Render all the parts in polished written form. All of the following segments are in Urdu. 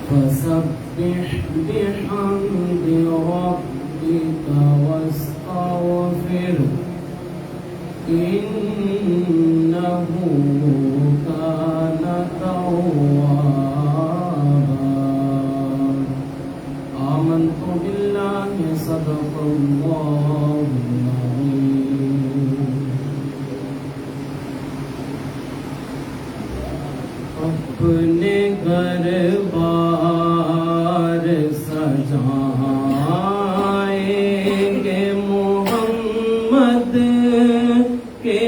فسبح بحمد ربك واستغفر إنه كان توابا آمنت بالله صدق الله العظيم اپنے گھر بار سجائیں گے محمد کے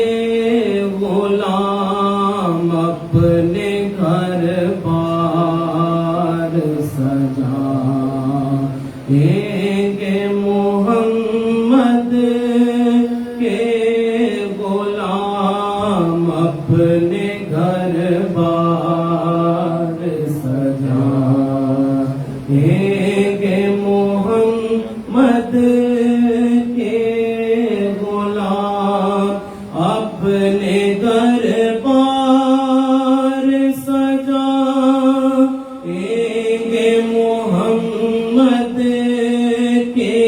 غلام اپنے گھر بار سجائیں گے محمد کے غلام اپنے گھر بار سجائیں گے محمد کے غلام اپنے گھر بار سجائیں گے محمد کے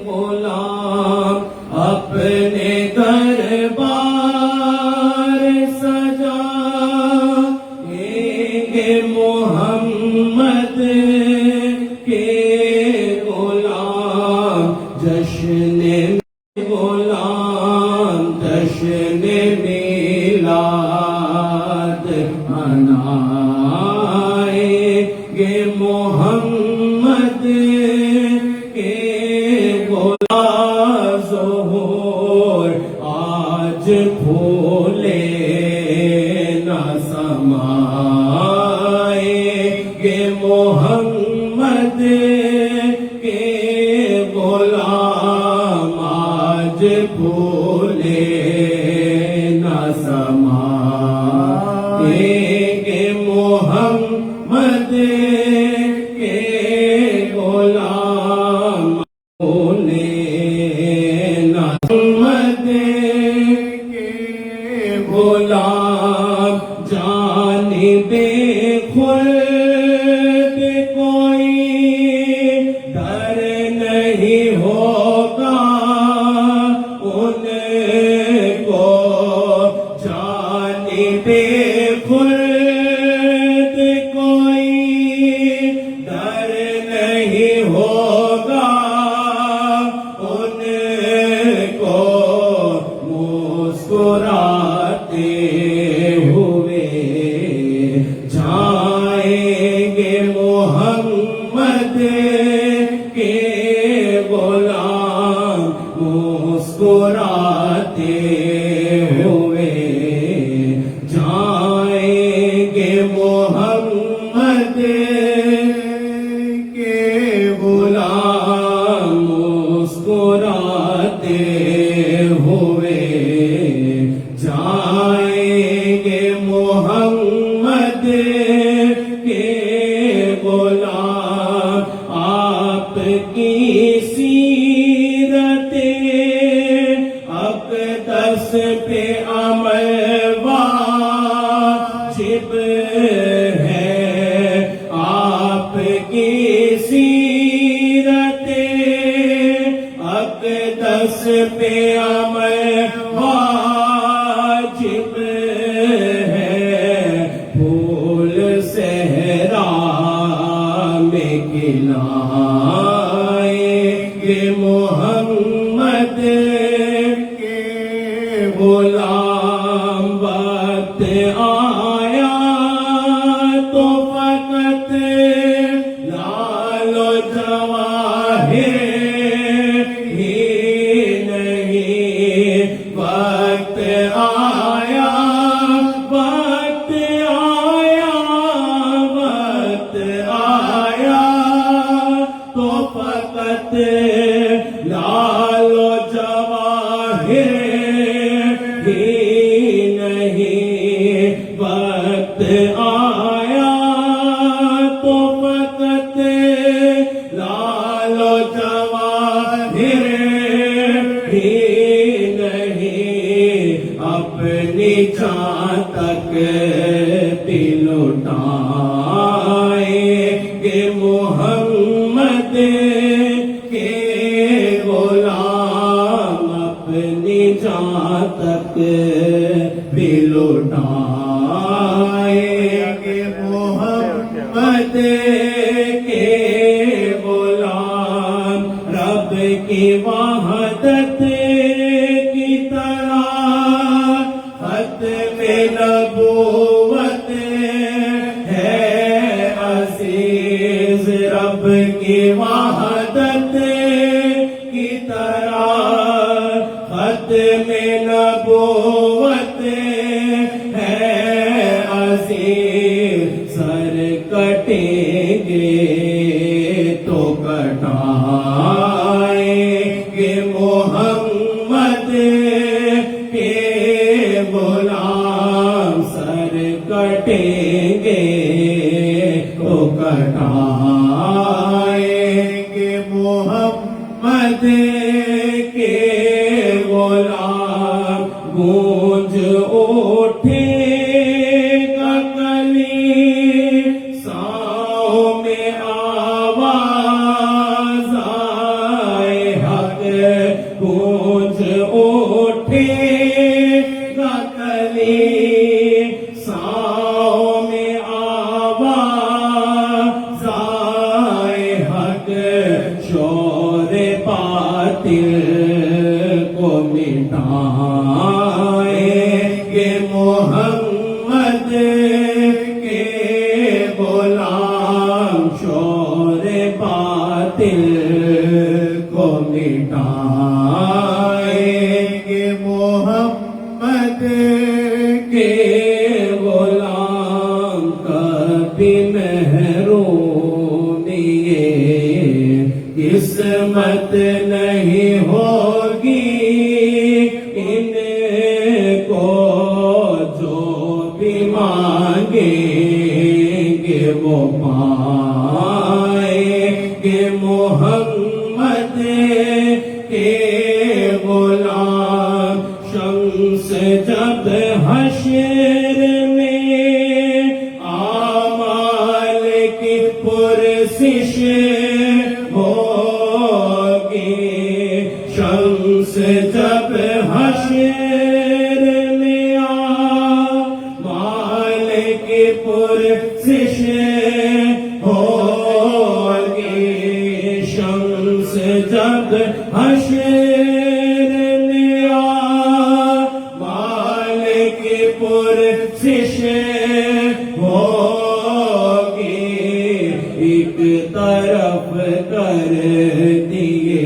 غلام اپنے گھر بار سجائیں گے محمد کے غلام جشن غلام جشن میلاد منائیں گے محمد کے غلام ظہور آج پھولے نہ سمائیں گے محمد کے غلام آج پھولے نہ سمائیں گے محمد کے غلام پھولے نہ محمد کے غلام جانب خلد کوئی ڈر نہیں ہوگا ان کو جانب خلد کوئی ڈر نہیں ہوگا ان کو مسکراتے ہوئے جائیں گے محمد کے غلام مسکراتے ہوئے جائیں گے محمد کے غلام مسکراتے ہوئے جائیں گے محمد کے غلام آپ کی سیرت اقدس پہ عمل واجب ہے آپ کی سیرت اقدس پہ عمل واجب ہے پھول صحرا میں کھلائیں گے محمد کے غلام نہیں وقت آیا تو فقط لال و جواہر ہی نہیں اپنی جان تک بھی لٹائیں گے محمد کے غلام اپنی جان تک بھی لٹائیں گے محمد کے غلام رب کی وحدت کی طرح ختم نبوت ہے عزیز رب کی وحدت کی طرح ختم نبوت ہے عزیز سر کٹیں گے تو کٹائیں گے محمد کے غلام سر کٹیں گے تو کٹائیں گے محمد کے غلام گونج اٹھے گا کلی ساؤں میں آواز آئے حق گونج اٹھے گا کلی ساؤں میں آواز آئے حق شور باطل کو مٹائیں گے محمد کے غلام شور باطل کو مٹائیں گے محمد کے غلام کبھی محرومی قسمت نہیں ہوگی ان کو جو بھی مانگیں گے وہ پائیں گے محمد کے غلام شمس جب حشر میں اعمال کی پرسش ہوگی شمس جب حشر میں اعمال کی پرسش ہوگی شمس جب حشر میں اعمال کی پرسش ہوگی ایک طرف کر دیے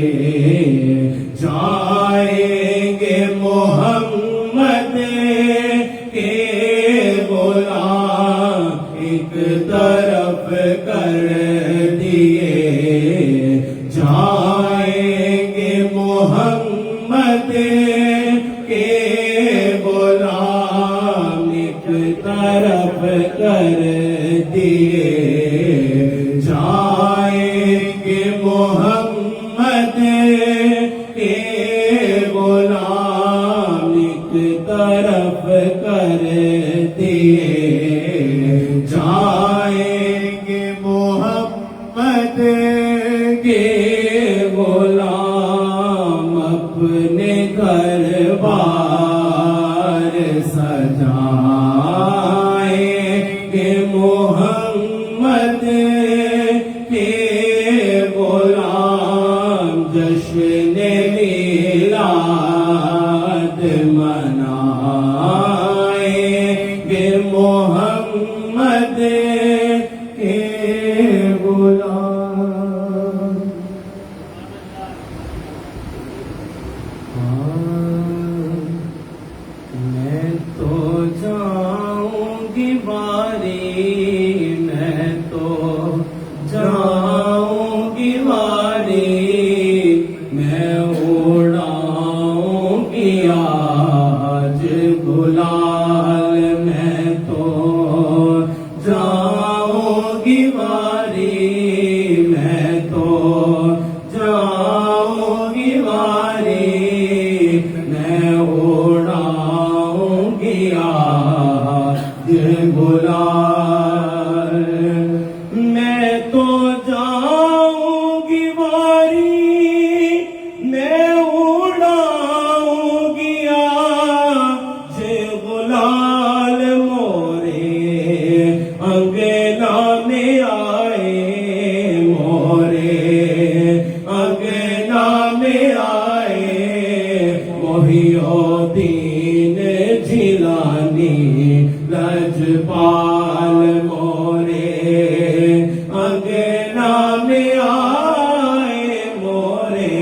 جائیں گے محمد کے غلام ایک طرف کر دیے جائیں گے محمد کے غلام ایک طرف کر دیے جائیں گے محمد کے غلام ایک طرف کر دیے جائیں گے محمد کے غلام اپنے گھر بار سجائیں گے محمد کے غلام جشن میلاد منائیں گے محمد کے غلام میں تو جاؤں گی باری میں تو جاؤں گی باری میں اڑاؤں گی آج گلال میں تو جاؤں گی واری میں تو جاؤں گی واری میں اڑاؤں گی آج گلال میں تو جاؤں گی واری میں اڑاؤں گی آج غلال مورے انگنا میں آئے مورے انگنا میں آئے محی الدین جیلانی لجپال مورے انگنا میں آئے مورے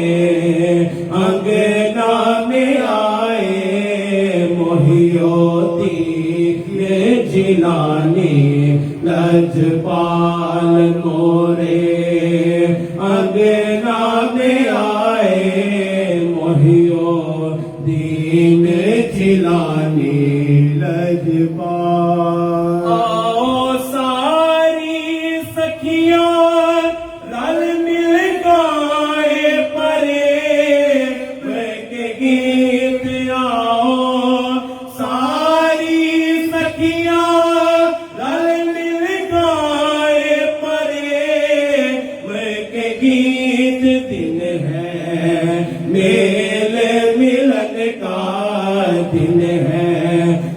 انگنا میں آئے محی الدین جیلانی لجپال مورے انگنا میں آئے محی الدین جیلانی لجپال آؤ ساری سکھیاں رل مل گائے پرے کے گیت آؤ ساری سکھیاں رل مل گائے پرے کے گیت دن ہے میل ملن کا دن ہے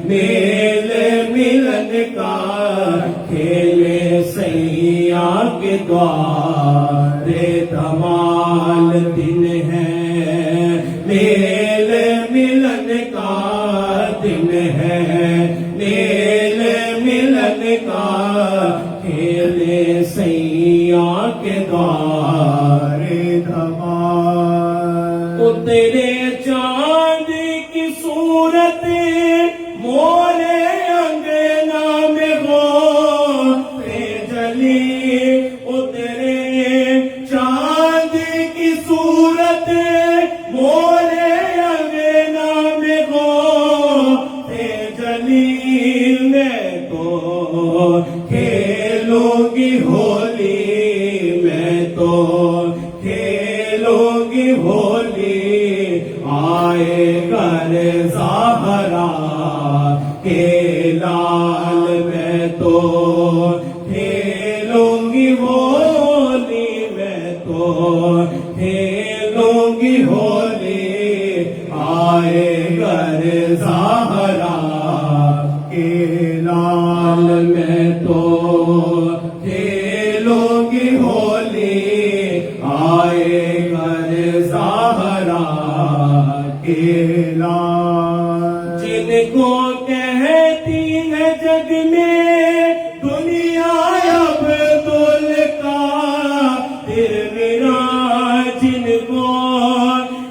میل ملن کا کھیلے سیاں کے دوار دھمال دن ہے میل ملن کا دن ہے میل ملن کا کھیلے سیاں کے دوار دھمال اترے چاند کی صورت مورے انگنا میں ہو جلی اترے چاند کی صورت مورے انگنا میں ہو جلی میں تو کھیلوں گی ہولی میں تو کھیلوں گی ہولی آئے کر زہرا کے لال میں تو کھیلوں گی ہولی میں تو کھیلوں گی ہولی آئے کر زہرا کے لال میں تو کھیلوں گی ہولی آئے کر زہرا کے لال جن کو کہتی ہے جگ میں دنیا عبدال کا پھر میرا جن کو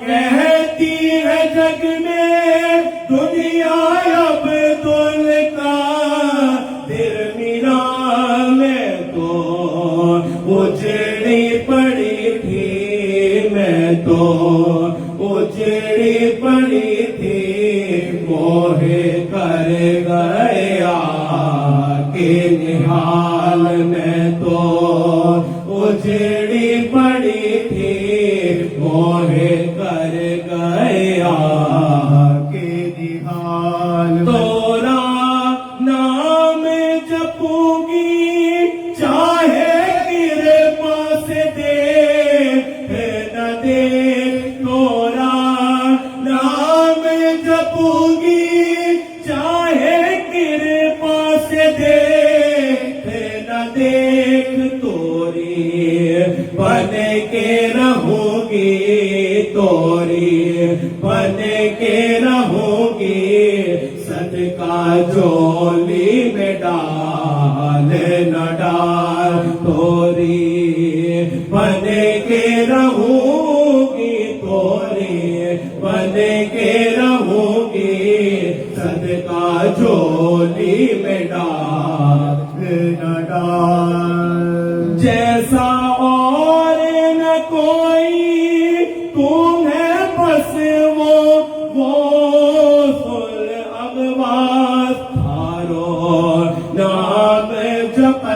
کہتی ہے جگ میں دنیا عبدال کا پھر میرا میں تو اجڑی پڑی تھی میں تو اجڑی پڑی تھی موہے کر گیا کہ نحال میں تو اجڑی پڑی تھی موہے کر گیا کہ نحال تورا نام جپوں گی چاہے کرپا سے دے نہ دے تورا نام جپوں گی چاہے کرپا سے دے نہ دیکھ توری بن کے رہوں گی توری بن کے رہوں گی صدقہ جولی میں ڈال نہ ڈال توری بن کے رہوں گی توری بن کے رہوں گی صدقہ جولی میں ڈال نہ ڈال جیسا اور نہ کوئی تم ہے بس وہ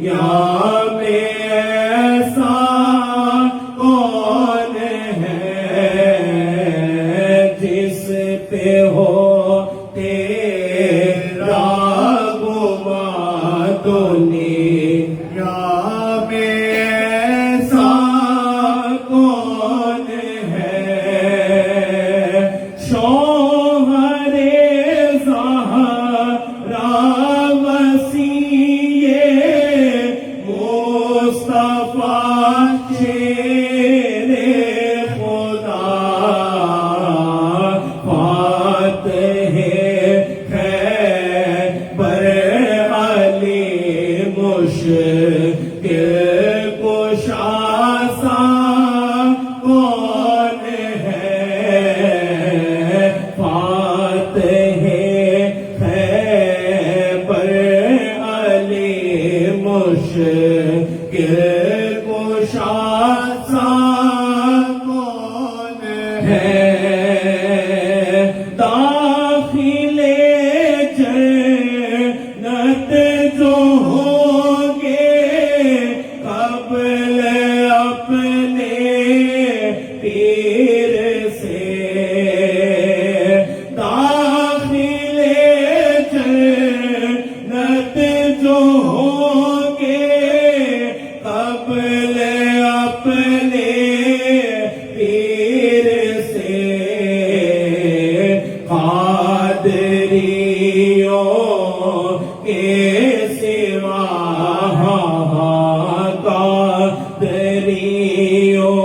یا میں ایسا کون ہے جس پہ ہو تیرا گمان دنیا میں ایسا کون ہے شوہر زہرا وسیع مصطفیٰ شیر خدا فاتح خیبر علی مشکل کشا سا کون ہے فاتح خیبر علی مشکل کشا سا کون ہے داخل جنت جو ہوں گے قبل اپنے پیر سے داخل جنت جو ہوں گے قبل اپنے پیر سے قادریوں کے سوا قادریوں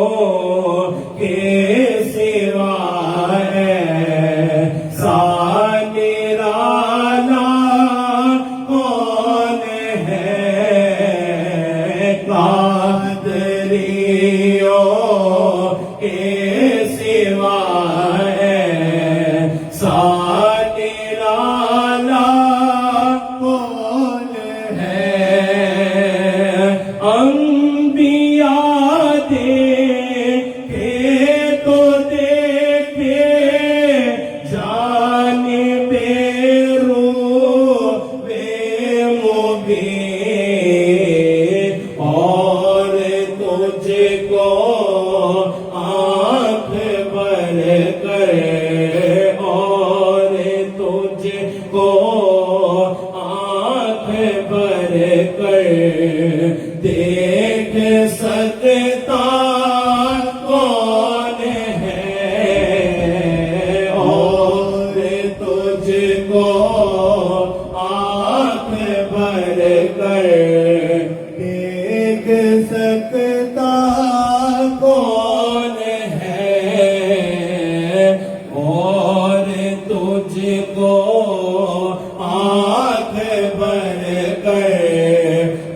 کے سوا ایسا نرالا کون ہے قادریوں کے سوا ایسا نرالا کون ہے انبیاء دیکھے تو دیکھے جانب روح مبین اور تجھ کو آنکھ بھر کر اور تجھ کو آنکھ بھر کر دیکھ سکتا کون ہے اور تجھ کو آنکھ بھر کر دیکھ سکتا کون ہے اور تجھ کو آنکھ بھر کر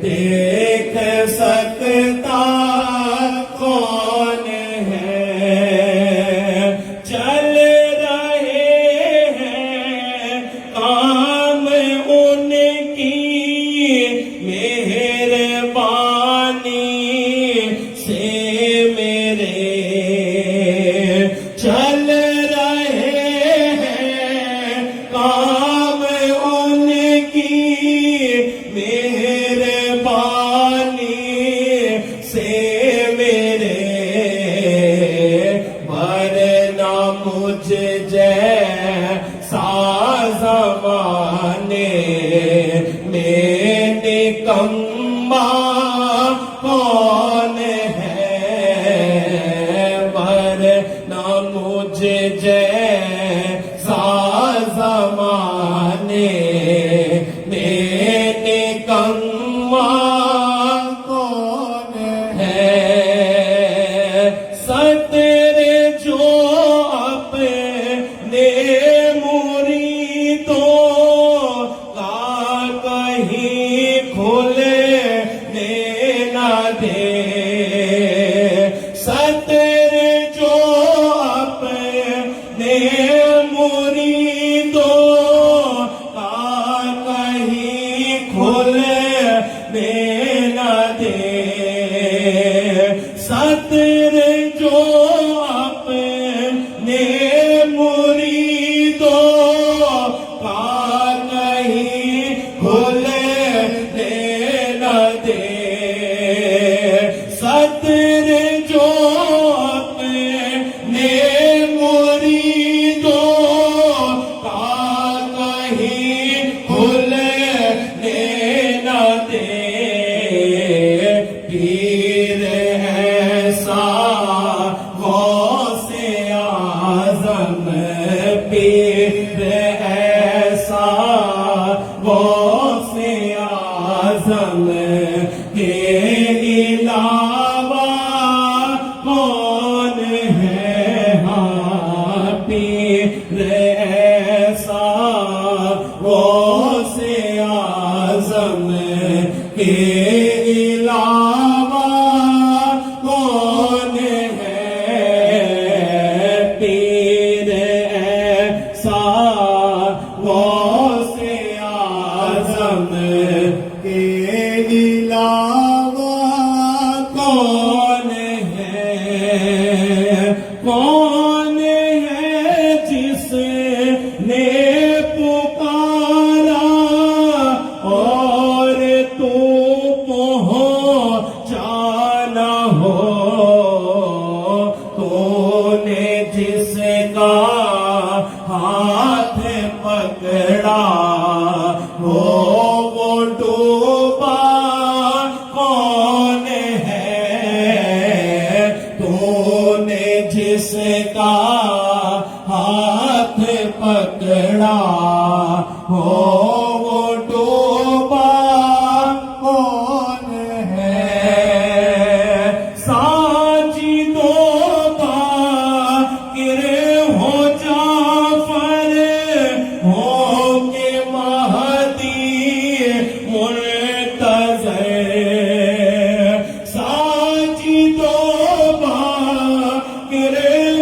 دیکھ سکتا کون ہے چل رہے ہیں کام ان کی مہربانی سے میرے چل رہے ہیں کام ان کی مہربانی سے میرے ورنہ مجھ جیسا زمانے میں نکما کون ہے ورنہ مجھ جیسا زمانے میں نکما کون ہے صدر جو اپنے مریدوں کا کہیں کھلنے نہ دے دے صدر جو اپنے مریدوں کا کہیں کھلنے نہ دے پیر ایسا غوث اعظم پیر ایسا غوث اعظم کے علاوہ کون ہے ہاں پیر ایسا غوث اعظم کے علاوہ کون ہے پیر ایسا غوث اعظم کے علاوہ کون ہے جس نے پکارا اور تو پہنچانا ہو تو نے جس کا ہاتھ پکڑا ہو وہ ڈوبا کون ہے تو نے جس کا ہاتھ پکڑا ہو وہ ڈوبا کون ہے ساجدوں باقر ہو جعفر ہوں گے مہدی منتظر ساجدوں باقر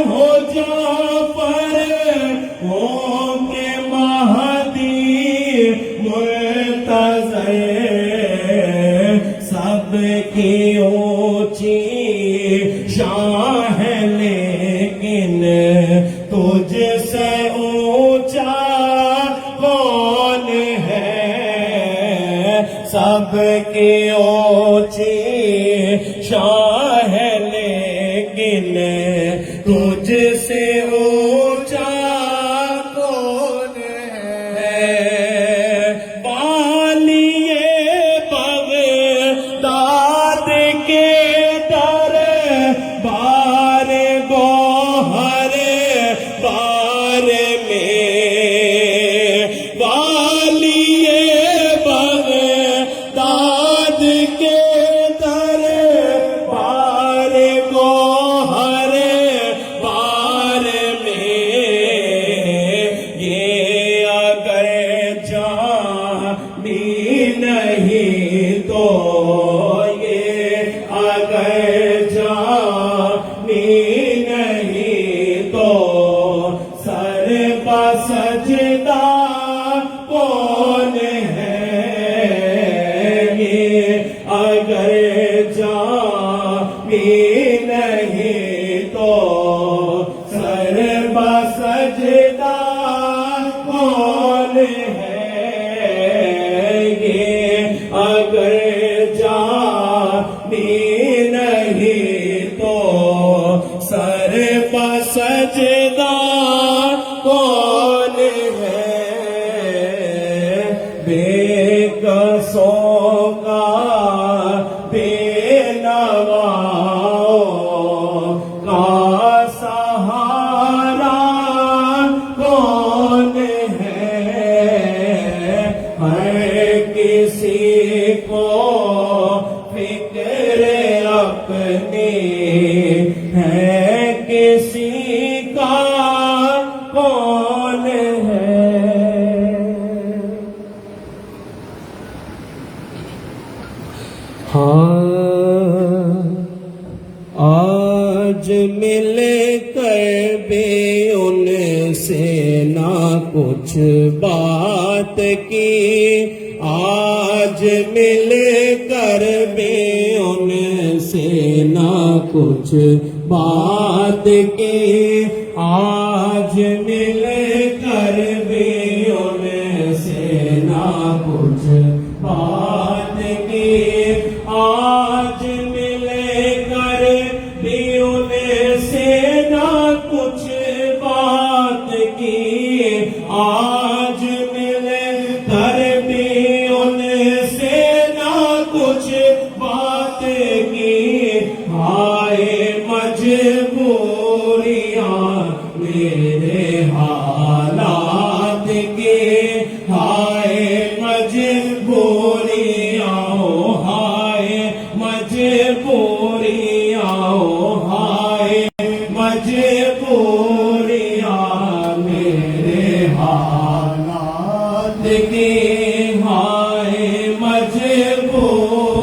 ہو جعفر ہوں گے مہدی منتظر سب کی اونچی شان ہے لیکن تجھ سے اونچا کون ہے سب کی اونچی شان ہے لیکن تجھ سے اونچا کون ہے بالیے بغداد کے در بار گوہر بار میں بالیے بغداد کے در بار گوہر بار میں یہ اگر جان بھی نہیں تو یہ اگر جان بھی نہیں تو سر بسجدہ کون ہے یہ اگر جان بھی نہیں تو سر بسجدہ کون ہے یہ اگر جان بھی نہیں تو سر بسجدہ کون ہے بے قصوں کا بے نواؤں کا سہارا کون ہے ہر کسی کو فکر اپنی ہے کسی کا کون ہے ہاں آج مل کر بھی ان سے نہ کچھ بات کی آج مل کر بھی ان سے نہ کچھ بات کی آج مل کر بھی ان سے نہ کچھ بات کی بات کی ہائے مجبوریاں میرے حالات کی ہائے مجبوریاں ہائے مجبوریاں ہائے مجبوریاں میرے حالات کی ہائے مجبوریاں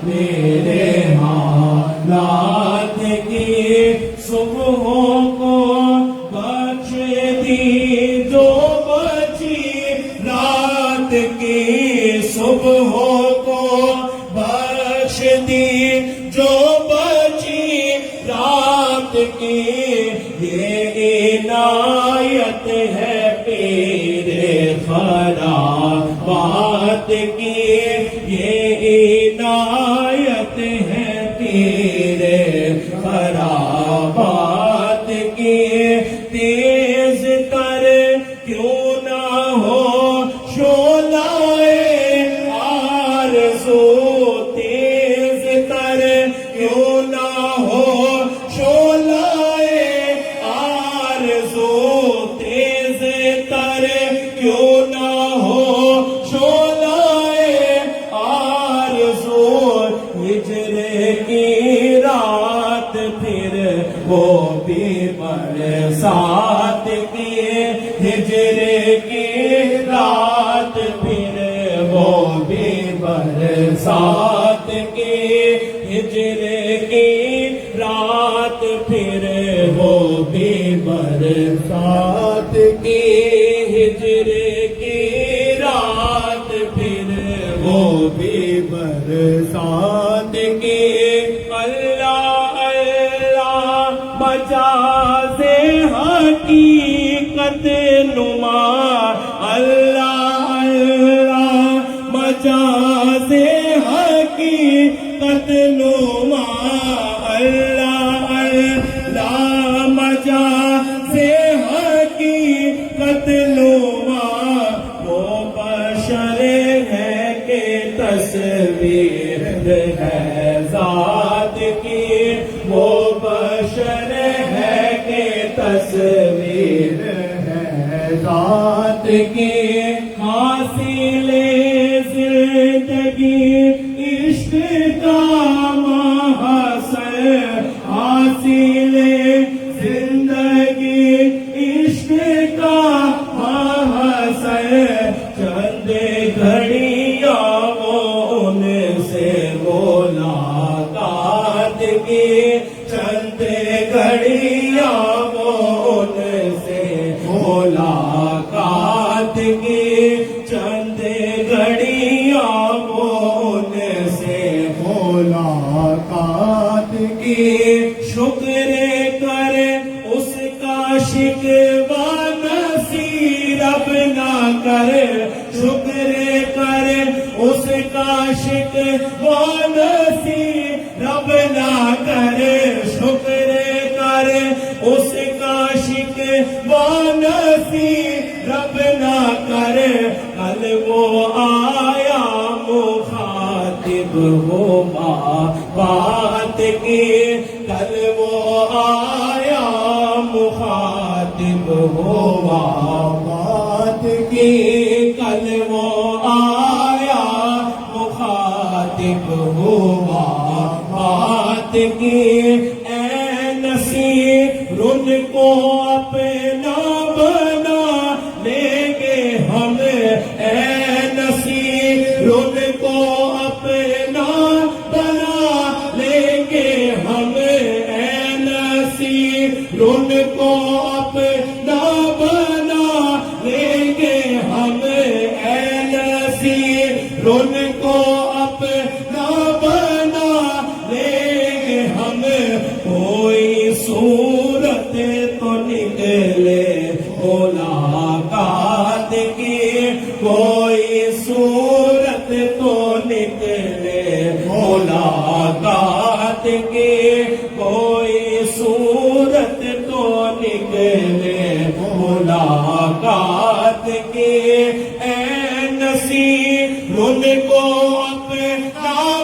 میرے حالات کی صبحوں کو بخش دی جو بچی رات کی صبحوں کو بخش دی جو بچی رات کی یہ عنایت ہے پیر خرابات کی یہ عنایت ہے پیر خرابات کی تیز تر کیوں نہ ہو شعلۂ آرزو تیز تر کیوں نہ ہو شعلۂ آرزو تیز تر کیوں نہ ہو شعلۂ آرزو ہجر کی رات پھر وہ بھی برسات کی ہجر کی رات پھر وہ بھی برسات کی ہجر کی رات پھر وہ بھی برسات کی ہجر کی رات پھر وہ بھی برسات کی اللہ اللہ مجاز حقیقت نما اللہ اللہ مجاز حقیقت نما اللہ اللہ مجاز حقیقت نما وہ بشر ہے کہ تصویر ہے ذات کی وہ بشر ہے کہ تصویر ہے ذات کی حاصل زندگی عشق کا محصل حاصل زندگی عشق کا محصل چند گھڑیاں ان سے ملاقات کی چند گھڑیاں ان سے ملاقات کی چند گھڑیاں ان سے ملاقات کی شکر کر اس کا شکوہ نصیب نہ کر شکر کر اس کا شکوہ نصیب نہ کر شکر کر اس کا شکوہ نصیب نہ کر کل وہ آیا مخاطب ہو بات کی کل وہ آیا مخاطب ہو بات کی کل وہ آیا مخاطب ہو بات کی اے نصیر ان کو اپنا بنا لیں گے ہم اے نصیر ان کو اپنا بنا لیں گے ہم اے نصیر ان کو اپنا بنا لیں گے ہم اے نصیر ان کو اپنا بنا لیں گے ہم کوئی صورت تو نکلے ملاقات کی کوئی صورت تو نکلے ملاقات کی کوئی صورت تو نکلے ملاقات کی اے نصیر ان کو اپنا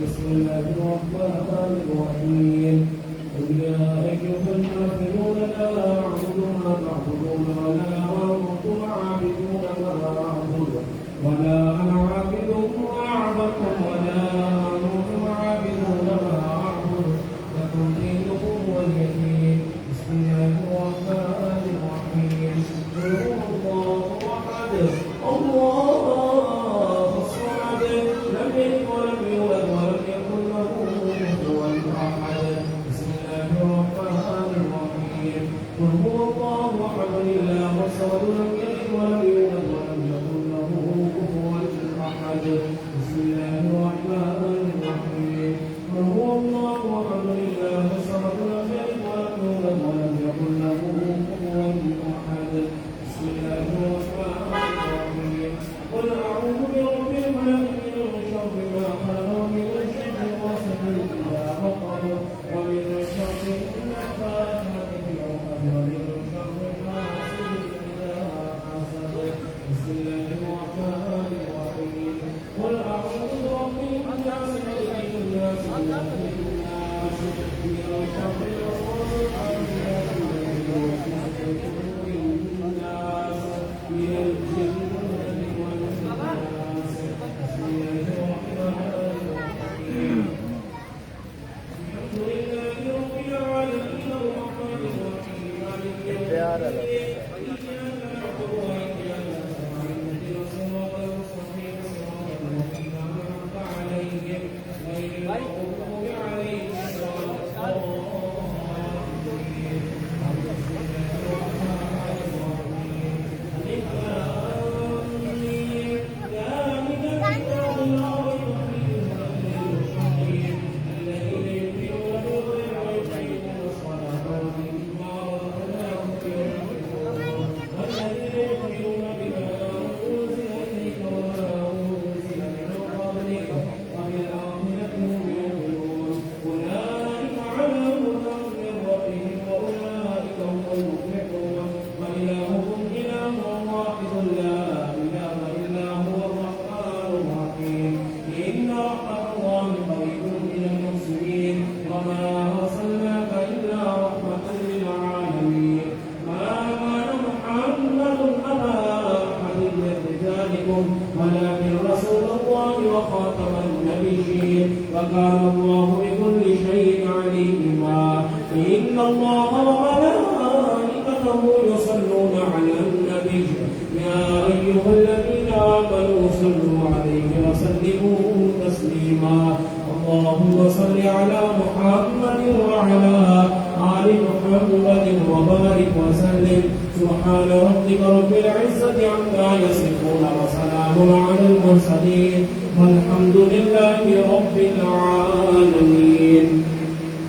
بسم الله الرحمن الرحيم قل يا أيها الكافرون لا أعبد ما تعبدون ولا أنتم عابدون ما أعبد ولا أنا عابد ما عبدتم ولا أنتم عابدون ما أعبد لكم دينكم ولي دين. بسم الله الرحمن الرحيم قل هو الله أحد الله الصمد لم يلد ولم يولد ولم يكن له كفوا أحد. بسم الله الرحمن الرحيم قل هو الله أحد الله الصمد لم يلد ولم يولد ولم يكن له كفوا أحد. بسم الله الرحمن الرحيم قل هو الله أحد الله الصمد لم يلد ولم يولد ولم يكن له كفوا أحد. بسم الله الرحمن الرحيم قل أعوذ برب الفلق من شر ما خلق ومن شر غاسق إذا وقب ومن شر النفاثات في العقد ومن شر حاسد إذا حسد. بسم الله الرحمن الرحيم قل أعوذ برب الناس ملك الناس إله الناس من شر الوسواس الخناس الذي يوسوس في صدور الناس من الجنة والناس. بسم الله الرحمن الرحيم الحمد لله رب العالمين الرحمن الرحيم مالك يوم الدين إياك نعبد وإياك نستعين اهدنا الصراط المستقيم صراط الذين أنعمت عليهم غير المغضوب عليهم ولا الضالين. بسم الله الرحمن الرحيم ألف لام ميم ذلك الكتاب لا ريب فيه هدى للمتقين الذين يؤمنون بالغيب ويقيمون الصلاة ومما رزقناهم ينفقون والذين يؤمنون بما أنزل إليك وما أنزل من قبلك وبالآخرة هم يؤمنون أولئك على هدى من ربهم وأولئك هم المفلحون. وإلهكم إله واحد لا إله إلا هو الرحمن الرحيم إن رحمة الله قريب من المحسنين وما أرسلناك إلا رحمة للعالمين. ما كان محمد أبا أحد من رجالكم ولكن رسول الله وخاتم النبيين وكان الله بكل شيء عليما. إن الله وملائكته يصلون على النبي يا أيها الذين آمنوا صلوا عليه وسلموا تسليما. اللهم صل على محمد وعلى آل محمد وبارك وسلم. سبحان ربك رب العزة عما يصفون وسلام على المرسلين والحمد لله رب العالمين.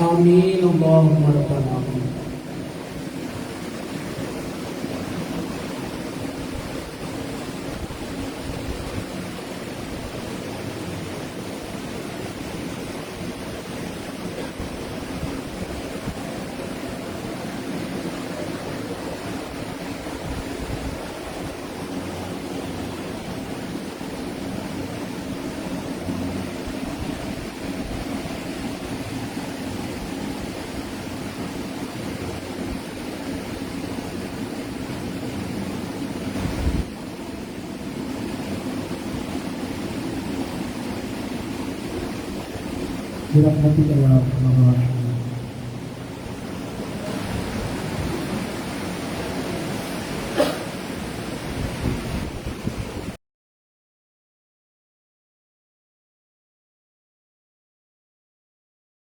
آمين اللهم رب العالمين. برحمتك يا ارحم الراحمين.